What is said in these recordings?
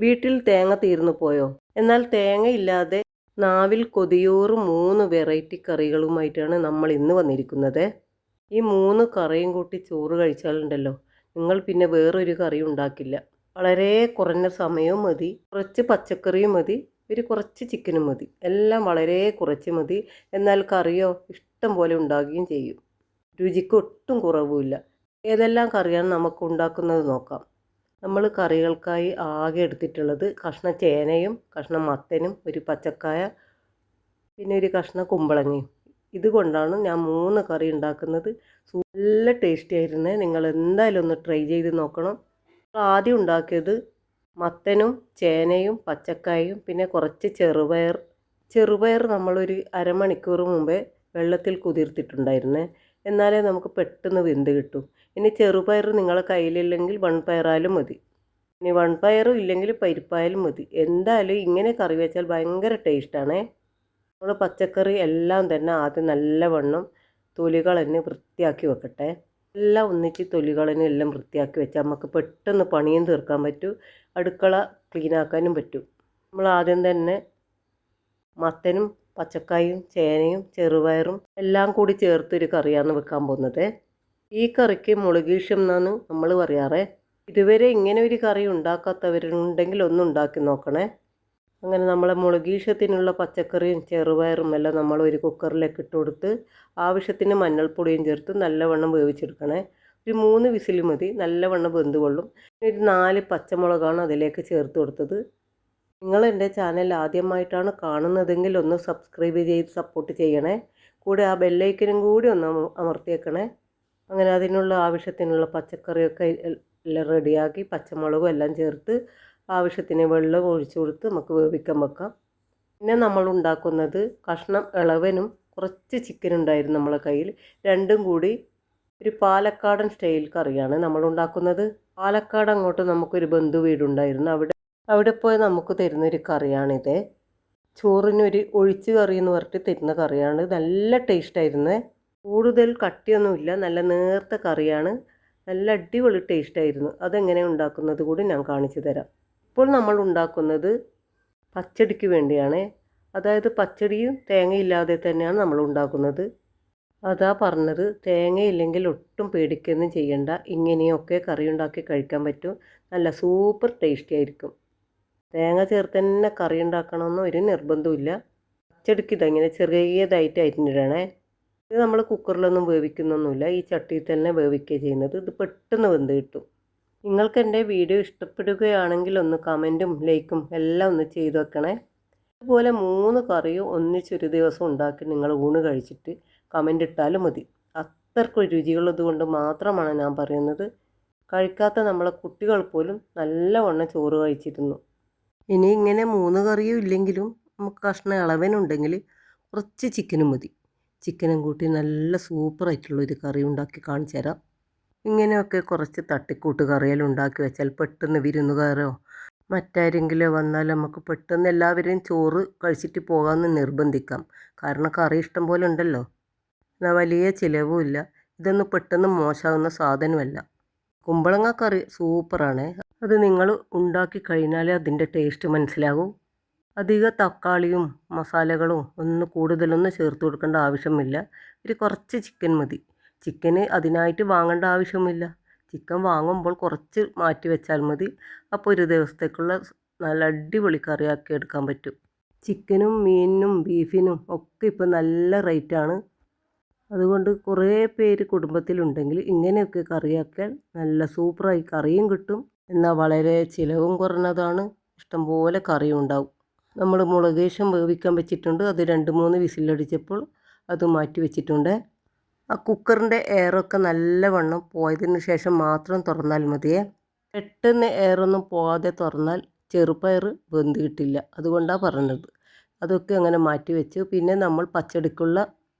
വീട്ടിൽ തേങ്ങ തീർന്നു പോയോ? എന്നാൽ തേങ്ങയില്ലാതെ നാവിൽ കൊതിയൂറും 3 വെറൈറ്റി കറികളുമായിട്ടാണ് നമ്മൾ ഇന്ന് വന്നിരിക്കുന്നത്. ഈ 3 കറിയും കൂട്ടി ചോറ് കഴിച്ചാലുണ്ടല്ലോ, നിങ്ങൾ പിന്നെ വേറൊരു കറിയും ഉണ്ടാക്കില്ല. വളരെ കുറഞ്ഞ സമയവും മതി, കുറച്ച് പച്ചക്കറിയും മതി, കുറച്ച് ചിക്കനും മതി. എല്ലാം വളരെ കുറച്ച് മതി. എന്നാൽ കറിയോ ഇഷ്ടം പോലെ ഉണ്ടാകുകയും ചെയ്യും. രുചിക്ക് ഒട്ടും കുറവുമില്ല. ഏതെല്ലാം കറിയാണ് നമുക്ക് ഉണ്ടാക്കുന്നത് നോക്കാം. നമ്മൾ കറികൾക്കായി ആകെ എടുത്തിട്ടുള്ളത് കഷ്ണം ചേനയും കഷ്ണം മത്തനും ഒരു പച്ചക്കായ പിന്നെ ഒരു കഷ്ണം കുമ്പളങ്ങയും. ഇതുകൊണ്ടാണ് ഞാൻ 3 കറി ഉണ്ടാക്കുന്നത്. നല്ല ടേസ്റ്റി ആയിരുന്നേ. നിങ്ങൾ എന്തായാലും ഒന്ന് ട്രൈ ചെയ്ത് നോക്കണം. ആദ്യം ഉണ്ടാക്കിയത് മത്തനും ചേനയും പച്ചക്കായും പിന്നെ കുറച്ച് ചെറുപയർ നമ്മളൊരു അരമണിക്കൂർ മുമ്പേ വെള്ളത്തിൽ കുതിർത്തിട്ടുണ്ടായിരുന്നേ. എന്നാലേ നമുക്ക് പെട്ടെന്ന് വെന്ത് കിട്ടും. ഇനി ചെറുപയർ നിങ്ങളെ കയ്യിലില്ലെങ്കിൽ വൺപയറായാലും മതി. ഇനി വൺപയറും ഇല്ലെങ്കിൽ പരിപ്പായാലും മതി. എന്തായാലും ഇങ്ങനെ കറി വെച്ചാൽ ഭയങ്കര ടേസ്റ്റാണേ. നമ്മൾ പച്ചക്കറി എല്ലാം തന്നെ ആദ്യം നല്ലവണ്ണം തൊലികളെന്നെ വൃത്തിയാക്കി വെക്കട്ടെ. എല്ലാം ഒന്നിച്ച് തൊലികളെന്നെ എല്ലാം വൃത്തിയാക്കി വെച്ചാൽ നമുക്ക് പെട്ടെന്ന് പണിയും തീർക്കാൻ പറ്റും, അടുക്കള ക്ലീനാക്കാനും പറ്റും. നമ്മൾ ആദ്യം തന്നെ മത്തനും പച്ചക്കായും ചേനയും ചെറുപയറും എല്ലാം കൂടി ചേർത്തൊരു കറിയാണ് വെക്കാൻ പോകുന്നത്. ഈ കറിക്ക് മുളകീഷം എന്നാണ് നമ്മൾ പറയാറേ. ഇതുവരെ ഇങ്ങനെ ഒരു കറി ഉണ്ടാക്കാത്തവരുണ്ടെങ്കിൽ ഒന്ന് ഉണ്ടാക്കി നോക്കണേ. അങ്ങനെ നമ്മളെ മുളകീഷത്തിനുള്ള പച്ചക്കറിയും ചെറുപയറും എല്ലാം നമ്മൾ ഒരു കുക്കറിലേക്ക് ഇട്ട് കൊടുത്ത് ആവശ്യത്തിന് മഞ്ഞൾപ്പൊടിയും ചേർത്ത് നല്ലവണ്ണം വേവിച്ചെടുക്കണേ. ഒരു 3 വിസിൽ മതി, നല്ലവണ്ണം വെന്ത് കൊള്ളും. ഒരു 4 പച്ചമുളകാണ് അതിലേക്ക് ചേർത്ത് കൊടുത്തത്. നിങ്ങൾ എൻ്റെ ചാനൽ ആദ്യമായിട്ടാണ് കാണുന്നതെങ്കിൽ ഒന്ന് സബ്സ്ക്രൈബ് ചെയ്ത് സപ്പോർട്ട് ചെയ്യണേ. കൂടെ ആ ബെല്ലൈക്കനും കൂടി ഒന്ന് അമർത്തിയേക്കണേ. അങ്ങനെ അതിനുള്ള ആവശ്യത്തിനുള്ള പച്ചക്കറിയൊക്കെ എല്ലാം റെഡിയാക്കി പച്ചമുളകും എല്ലാം ചേർത്ത് ആവശ്യത്തിന് വെള്ളം ഒഴിച്ചു കൊടുത്ത് നമുക്ക് വേവിക്കാൻ വെക്കാം. പിന്നെ നമ്മൾ ഉണ്ടാക്കുന്നത് കഷ്ണം ഇളവനും കുറച്ച് ചിക്കൻ ഉണ്ടായിരുന്നു നമ്മളെ കയ്യിൽ. രണ്ടും കൂടി ഒരു പാലക്കാടൻ സ്റ്റൈൽ കറിയാണ് നമ്മൾ ഉണ്ടാക്കുന്നത്. പാലക്കാട് അങ്ങോട്ട് നമുക്കൊരു ബന്ധു വീടുണ്ടായിരുന്നു. അവിടെ പോയി നമുക്ക് തരുന്നൊരു കറിയാണിത്. ചോറിനൊരു ഒഴിച്ച് കറി എന്ന് പറഞ്ഞിട്ട് തരുന്ന കറിയാണ്. നല്ല ടേസ്റ്റായിരുന്നു. കൂടുതൽ കട്ടിയൊന്നുമില്ല, നല്ല നേർത്ത കറിയാണ്. നല്ല അടിപൊളി ടേസ്റ്റായിരുന്നു. അതെങ്ങനെ ഉണ്ടാക്കുന്നത് കൂടി ഞാൻ കാണിച്ചു തരാം. ഇപ്പോൾ നമ്മൾ ഉണ്ടാക്കുന്നത് പച്ചടിക്ക് വേണ്ടിയാണ്. അതായത് പച്ചടിയും തേങ്ങയില്ലാതെ തന്നെയാണ് നമ്മൾ ഉണ്ടാക്കുന്നത്. അതാ പറഞ്ഞത്, തേങ്ങയില്ലെങ്കിൽ ഒട്ടും പേടിക്കൊന്നും ചെയ്യണ്ട. ഇങ്ങനെയൊക്കെ കറി ഉണ്ടാക്കി കഴിക്കാൻ പറ്റും. നല്ല സൂപ്പർ ടേസ്റ്റി ആയിരിക്കും. തേങ്ങ ചേർത്ത് തന്നെ കറി ഉണ്ടാക്കണമെന്ന് ഒരു നിർബന്ധമില്ല. പച്ചടിക്ക് ഇതെങ്ങനെ ചെറിയതായിട്ട് അരിഞ്ഞിടണേ. ഇത് നമ്മൾ കുക്കറിലൊന്നും വേവിക്കുന്നൊന്നുമില്ല, ഈ ചട്ടിയിൽ തന്നെ വേവിക്കുക ചെയ്യുന്നത്. ഇത് പെട്ടെന്ന് വെന്ത് കിട്ടും. നിങ്ങൾക്ക് എൻ്റെ വീഡിയോ ഇഷ്ടപ്പെടുകയാണെങ്കിൽ ഒന്ന് കമൻറ്റും ലൈക്കും എല്ലാം ഒന്ന് ചെയ്ത് വെക്കണേ. അതുപോലെ 3 കറിയും ഒന്നിച്ചൊരു ദിവസം ഉണ്ടാക്കി നിങ്ങൾ ഊണ് കഴിച്ചിട്ട് കമൻ്റ് ഇട്ടാലും മതി. അത്രയ്ക്ക് രുചിയുള്ളത് കൊണ്ട് മാത്രമാണ് ഞാൻ പറയുന്നത്. കഴിക്കാത്ത നമ്മളെ കുട്ടികൾ പോലും നല്ലവണ്ണം ചോറ് കഴിച്ചിരുന്നു. ഇനി ഇങ്ങനെ 3 കറിയും ഇല്ലെങ്കിലും നമുക്ക് കഷ്ണം ഇളവനുണ്ടെങ്കിൽ കുറച്ച് ചിക്കനും മതി. ചിക്കനും കൂട്ടി നല്ല സൂപ്പറായിട്ടുള്ളൊരു കറി ഉണ്ടാക്കി കാണിച്ചു തരാം. ഇങ്ങനെയൊക്കെ കുറച്ച് തട്ടിക്കൂട്ട് കറിയെല്ലാം ഉണ്ടാക്കി വെച്ചാൽ പെട്ടെന്ന് വിരുന്നുകാരോ മറ്റാരെങ്കിലും വന്നാൽ നമുക്ക് പെട്ടെന്ന് എല്ലാവരെയും ചോറ് കഴിച്ചിട്ട് പോകാമെന്ന് നിർബന്ധിക്കാം. കാരണം കറി ഇഷ്ടം പോലെ ഉണ്ടല്ലോ. എന്നാൽ വലിയ ചിലവുമില്ല. ഇതൊന്നും പെട്ടെന്ന് മോശമാകുന്ന സാധനമല്ല. കുമ്പളങ്ങ കറി സൂപ്പറാണ്. അത് നിങ്ങൾ ഉണ്ടാക്കി കഴിഞ്ഞാലേ അതിൻ്റെ ടേസ്റ്റ് മനസ്സിലാകും. അധിക തക്കാളിയും മസാലകളും കൂടുതലൊന്നും ചേർത്ത് കൊടുക്കേണ്ട ആവശ്യമില്ല. കുറച്ച് ചിക്കൻ മതി. ചിക്കന് അതിനായിട്ട് വാങ്ങേണ്ട ആവശ്യമില്ല. ചിക്കൻ വാങ്ങുമ്പോൾ കുറച്ച് മാറ്റി വെച്ചാൽ മതി. അപ്പോൾ ഒരു ദിവസത്തേക്കുള്ള നല്ല അടിപൊളി കറിയാക്കി എടുക്കാൻ പറ്റും. ചിക്കനും മീനിനും ബീഫിനും ഒക്കെ ഇപ്പോൾ നല്ല റേറ്റാണ്. അതുകൊണ്ട് കുറേ പേര് കുടുംബത്തിലുണ്ടെങ്കിൽ ഇങ്ങനെയൊക്കെ കറിയാക്കിയാൽ നല്ല സൂപ്പറായി കറിയും കിട്ടും. എന്നാൽ വളരെ ചിലവും കുറഞ്ഞതാണ്. ഇഷ്ടംപോലെ കറിയും ഉണ്ടാവും. നമ്മൾ മുളകേശം വേവിക്കാൻ വെച്ചിട്ടുണ്ട്. അത് 2-3 വിസിലടിച്ചപ്പോൾ അത് മാറ്റി വെച്ചിട്ടുണ്ട്. ആ കുക്കറിൻ്റെ എയറൊക്കെ നല്ലവണ്ണം പോയതിന് ശേഷം മാത്രം തുറന്നാൽ മതിയേ. പെട്ടെന്ന് എയറൊന്നും പോകാതെ തുറന്നാൽ ചെറുപയർ വെന്ത് കിട്ടില്ല. അതുകൊണ്ടാണ് പറഞ്ഞത്. അതൊക്കെ അങ്ങനെ മാറ്റി വെച്ചു. പിന്നെ നമ്മൾ പച്ചടിക്കുള്ള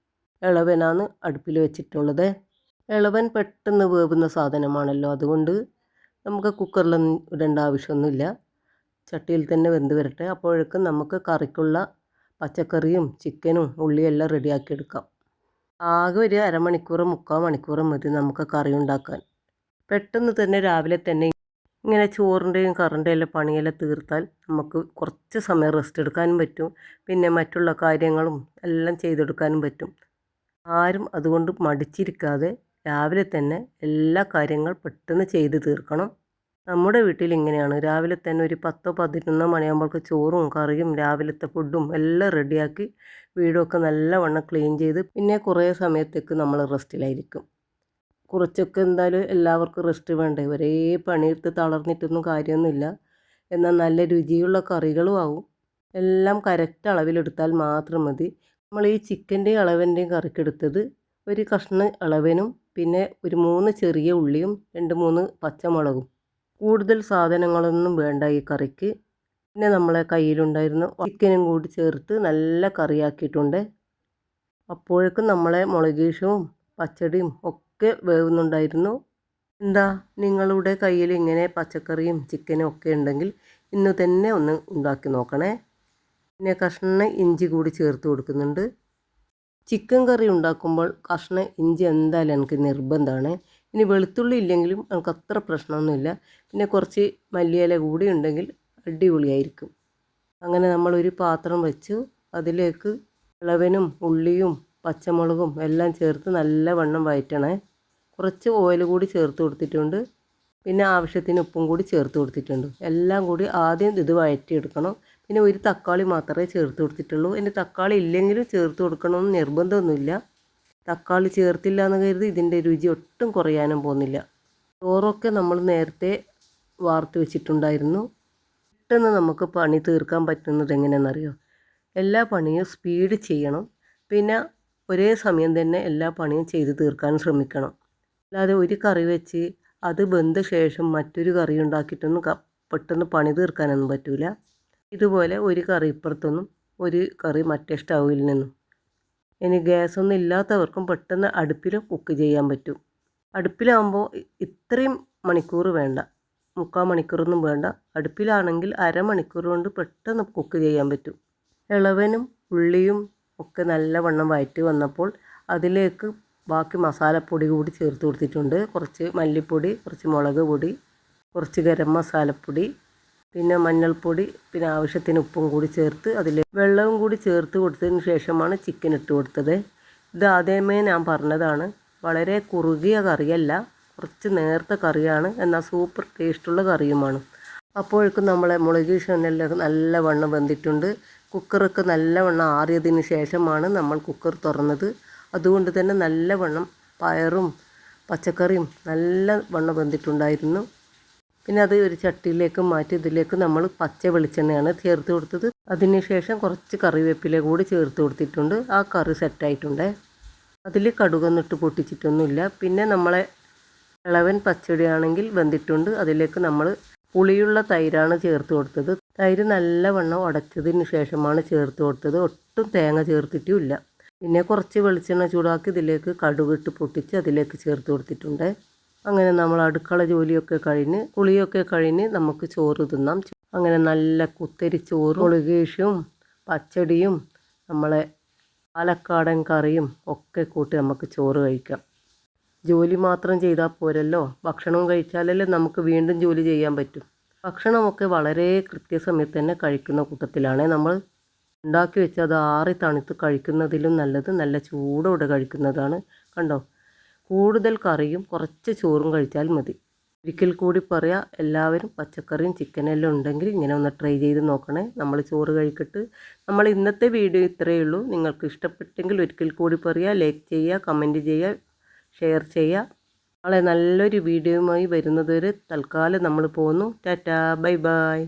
ഇളവനാണ് അടുപ്പിൽ വെച്ചിട്ടുള്ളത്. ഇളവൻ പെട്ടെന്ന് വേവുന്ന സാധനമാണല്ലോ. അതുകൊണ്ട് നമുക്ക് കുക്കറിലൊന്നും ഇടേണ്ട ആവശ്യമൊന്നുമില്ല. ചട്ടിയിൽ തന്നെ വെന്ത് വരട്ടെ. അപ്പോഴേക്കും നമുക്ക് കറിക്കുള്ള പച്ചക്കറിയും ചിക്കനും ഉള്ളിയെല്ലാം റെഡിയാക്കിയെടുക്കാം. ആകെ ഒരു അരമണിക്കൂർ 3/4 മണിക്കൂർ മതി നമുക്ക് കറി ഉണ്ടാക്കാൻ. പെട്ടെന്ന് തന്നെ രാവിലെ തന്നെ ഇങ്ങനെ ചോറിൻ്റെയും കറിൻ്റെയും എല്ലാം പണിയെല്ലാം തീർത്താൽ നമുക്ക് കുറച്ച് സമയം റെസ്റ്റ് എടുക്കാനും പറ്റും. പിന്നെ മറ്റുള്ള കാര്യങ്ങളും എല്ലാം ചെയ്തെടുക്കാനും പറ്റും. ആരും അതുകൊണ്ട് മടിച്ചിരിക്കാതെ രാവിലെ തന്നെ എല്ലാ കാര്യങ്ങൾ പെട്ടെന്ന് ചെയ്ത് തീർക്കണം. നമ്മുടെ വീട്ടിൽ ഇങ്ങനെയാണ്. രാവിലെ തന്നെ ഒരു 10-11 മണിയാകുമ്പോഴേക്ക് ചോറും കറിയും രാവിലത്തെ ഫുഡും എല്ലാം റെഡിയാക്കി വീടൊക്കെ നല്ലവണ്ണം ക്ലീൻ ചെയ്ത് പിന്നെ കുറേ സമയത്തേക്ക് നമ്മൾ റെസ്റ്റിലായിരിക്കും. കുറച്ചൊക്കെ എന്തായാലും എല്ലാവർക്കും റെസ്റ്റ് വേണ്ടേ. ഒരേ പണിയെടുത്ത് തളർന്നിട്ടൊന്നും കാര്യമൊന്നുമില്ല. എന്നാൽ നല്ല രുചിയുള്ള കറികളും ആവും. എല്ലാം കറക്റ്റ് അളവിലെടുത്താൽ മാത്രം മതി. നമ്മൾ ഈ ചിക്കൻ്റെയും അളവിൻ്റെയും കറിക്കെടുത്തത് ഒരു കഷ്ണം അളവിനും പിന്നെ ഒരു 3 ചെറിയ ഉള്ളിയും 2-3 പച്ചമുളകും. കൂടുതൽ സാധനങ്ങളൊന്നും വേണ്ട ഈ കറിക്ക്. പിന്നെ നമ്മളെ കയ്യിലുണ്ടായിരുന്ന ചിക്കനും കൂടി ചേർത്ത് നല്ല കറിയാക്കിയിട്ടുണ്ട്. അപ്പോഴേക്കും നമ്മളെ മുളകീഷവും പച്ചടിയും ഒക്കെ വേവുന്നുണ്ടായിരുന്നു. എന്താ നിങ്ങളുടെ കയ്യിൽ ഇങ്ങനെ പച്ചക്കറിയും ചിക്കനും ഒക്കെ ഉണ്ടെങ്കിൽ ഇന്ന് തന്നെ ഒന്ന് ഉണ്ടാക്കി നോക്കണേ. പിന്നെ കഷ്ണം ഇഞ്ചി കൂടി ചേർത്ത് കൊടുക്കുന്നുണ്ട്. ചിക്കൻ കറി ഉണ്ടാക്കുമ്പോൾ കഷ്ണം ഇഞ്ചി എന്തായാലും എനിക്ക് നിർബന്ധമാണ്. ഇനി വെളുത്തുള്ളി ഇല്ലെങ്കിലും എനിക്ക് അത്ര പ്രശ്നമൊന്നുമില്ല. പിന്നെ കുറച്ച് മല്ലിയില കൂടി ഉണ്ടെങ്കിൽ അടിപൊളിയായിരിക്കും. അങ്ങനെ നമ്മളൊരു പാത്രം വെച്ചു. അതിലേക്ക് ഇളവനും ഉള്ളിയും പച്ചമുളകും എല്ലാം ചേർത്ത് നല്ലവണ്ണം വഴറ്റണേ. കുറച്ച് ഓയിൽ കൂടി ചേർത്ത് കൊടുത്തിട്ടുണ്ട്. പിന്നെ ആവശ്യത്തിന് ഉപ്പും കൂടി ചേർത്ത് കൊടുത്തിട്ടുണ്ട്. എല്ലാം കൂടി ആദ്യം ഇത് വഴറ്റിയെടുക്കണം. പിന്നെ ഒരു തക്കാളി മാത്രമേ ചേർത്ത് കൊടുത്തിട്ടുള്ളൂ. ഇനി തക്കാളി ഇല്ലെങ്കിലും ചേർത്ത് കൊടുക്കണമെന്ന് നിർബന്ധമൊന്നുമില്ല. തക്കാളി ചേർത്തില്ല എന്ന് കരുതി ഇതിൻ്റെ രുചി ഒട്ടും കുറയാനും പോകുന്നില്ല. ചോറൊക്കെ നമ്മൾ നേരത്തെ വാർത്ത് വെച്ചിട്ടുണ്ടായിരുന്നു. പെട്ടെന്ന് നമുക്ക് പണി തീർക്കാൻ പറ്റുന്നത് എങ്ങനെയാണെന്നറിയോ? എല്ലാ പണിയും സ്പീഡ് ചെയ്യണം. പിന്നെ ഒരേ സമയം തന്നെ എല്ലാ പണിയും ചെയ്ത് തീർക്കാൻ ശ്രമിക്കണം. അല്ലാതെ ഒരു കറി വെച്ച് അത് വെന്ത ശേഷം മറ്റൊരു കറി ഉണ്ടാക്കിയിട്ടൊന്നും പെട്ടെന്ന് പണി തീർക്കാനൊന്നും പറ്റില്ല. ഇതുപോലെ ഒരു കറി ഇപ്പുറത്തൊന്നും ഒരു കറി മറ്റേ സ്റ്റൗവിൽ നിന്നും. ഇനി ഗ്യാസൊന്നും ഇല്ലാത്തവർക്കും പെട്ടെന്ന് അടുപ്പിൽ കുക്ക് ചെയ്യാൻ പറ്റും. അടുപ്പിലാകുമ്പോൾ ഇത്രയും മണിക്കൂർ വേണ്ട, 3/4 മണിക്കൂറൊന്നും വേണ്ട. അടുപ്പിലാണെങ്കിൽ അരമണിക്കൂർ കൊണ്ട് പെട്ടെന്ന് കുക്ക് ചെയ്യാൻ പറ്റും. ഇളവനും ഉള്ളിയും ഒക്കെ നല്ലവണ്ണം വഴറ്റി വന്നപ്പോൾ അതിലേക്ക് ബാക്കി മസാലപ്പൊടി കൂടി ചേർത്ത് കൊടുത്തിട്ടുണ്ട്. കുറച്ച് മല്ലിപ്പൊടി, കുറച്ച് മുളക് പൊടി, കുറച്ച് ഗരം മസാലപ്പൊടി, പിന്നെ മഞ്ഞൾപ്പൊടി, പിന്നെ ആവശ്യത്തിന് ഉപ്പും കൂടി ചേർത്ത് അതിൽ വെള്ളവും കൂടി ചേർത്ത് കൊടുത്തതിന് ശേഷമാണ് ചിക്കൻ ഇട്ട് കൊടുത്തത്. ഇത് ആദ്യമേ ഞാൻ പറഞ്ഞതാണ്, വളരെ കുറുകിയ കറിയല്ല, കുറച്ച് നേർത്ത കറിയാണ്. എന്നാൽ സൂപ്പർ ടേസ്റ്റുള്ള കറിയുമാണ്. അപ്പോഴേക്കും നമ്മളെ മുളകീഷനെല്ലാം നല്ലവണ്ണം വെന്തിട്ടുണ്ട്. കുക്കറൊക്കെ നല്ലവണ്ണം ആറിയതിന് ശേഷമാണ് നമ്മൾ കുക്കർ തുറന്നത്. അതുകൊണ്ട് തന്നെ നല്ലവണ്ണം പയറും പച്ചക്കറിയും നല്ലവണ്ണം വെന്തിട്ടുണ്ടായിരുന്നു. പിന്നെ അത് ഒരു ചട്ടിയിലേക്ക് മാറ്റി ഇതിലേക്ക് നമ്മൾ പച്ച വെളിച്ചെണ്ണയാണ് ചേർത്ത് കൊടുത്തത്. അതിന് ശേഷം കുറച്ച് കറിവേപ്പില കൂടി ചേർത്ത് കൊടുത്തിട്ടുണ്ട്. ആ കറി സെറ്റായിട്ടുണ്ട്. അതിൽ കടുകൊന്നിട്ട് പൊട്ടിച്ചിട്ടൊന്നുമില്ല. പിന്നെ നമ്മളെ ഇളവൻ പച്ചടിയാണെങ്കിൽ വെന്തിട്ടുണ്ട്. അതിലേക്ക് നമ്മൾ പുളിയുള്ള തൈരാണ് ചേർത്ത് കൊടുത്തത്. തൈര് നല്ലവണ്ണം ഉടച്ചതിന് ശേഷമാണ് ചേർത്ത് കൊടുത്തത്. ഒട്ടും തേങ്ങ ചേർത്തിട്ടുമില്ല. പിന്നെ കുറച്ച് വെളിച്ചെണ്ണ ചൂടാക്കി ഇതിലേക്ക് കടുകിട്ട് പൊട്ടിച്ച് അതിലേക്ക് ചേർത്ത് കൊടുത്തിട്ടുണ്ട്. അങ്ങനെ നമ്മൾ അടുക്കള ജോലിയൊക്കെ കഴിഞ്ഞ് കുളിയൊക്കെ കഴിഞ്ഞ് നമുക്ക് ചോറ് തിന്നാം. അങ്ങനെ നല്ല കുത്തരി ചോറും മുളകീഷും പച്ചടിയും നമ്മളെ പാലക്കാടൻ കറിയും ഒക്കെ കൂട്ടി നമുക്ക് ചോറ് കഴിക്കാം. ജോലി മാത്രം ചെയ്താൽ പോരല്ലോ, ഭക്ഷണവും കഴിച്ചാലല്ലേ നമുക്ക് വീണ്ടും ജോലി ചെയ്യാൻ പറ്റും. ഭക്ഷണമൊക്കെ വളരെ കൃത്യസമയത്ത് തന്നെ കഴിക്കുന്ന കൂട്ടത്തിലാണ് നമ്മൾ. ഉണ്ടാക്കി വെച്ച് അത് ആറി തണുത്ത് കഴിക്കുന്നതിലും നല്ലത് നല്ല ചൂടോടെ കഴിക്കുന്നതാണ്. കണ്ടോ, കൂടുതൽ കറിയും കുറച്ച് ചോറും കഴിച്ചാൽ മതി. ഒരിക്കൽ കൂടി പറയാം, എല്ലാവരും പച്ചക്കറിയും ചിക്കനെല്ലാം ഉണ്ടെങ്കിൽ ഇങ്ങനെ ഒന്ന് ട്രൈ ചെയ്ത് നോക്കണേ. നമ്മൾ ചോറ് കഴിക്കട്ട്. നമ്മൾ ഇന്നത്തെ വീഡിയോ ഇത്രയേ ഉള്ളൂ. നിങ്ങൾക്ക് ഇഷ്ടപ്പെട്ടെങ്കിൽ ഒരിക്കൽ കൂടി പറയാം, ലൈക്ക് ചെയ്യുക, കമൻറ്റ് ചെയ്യുക, ഷെയർ ചെയ്യുക. നാളെ നല്ലൊരു വീഡിയോയുമായി വരുന്നതുവരെ തൽക്കാലം നമ്മൾ പോകുന്നു. Tata, bye bye.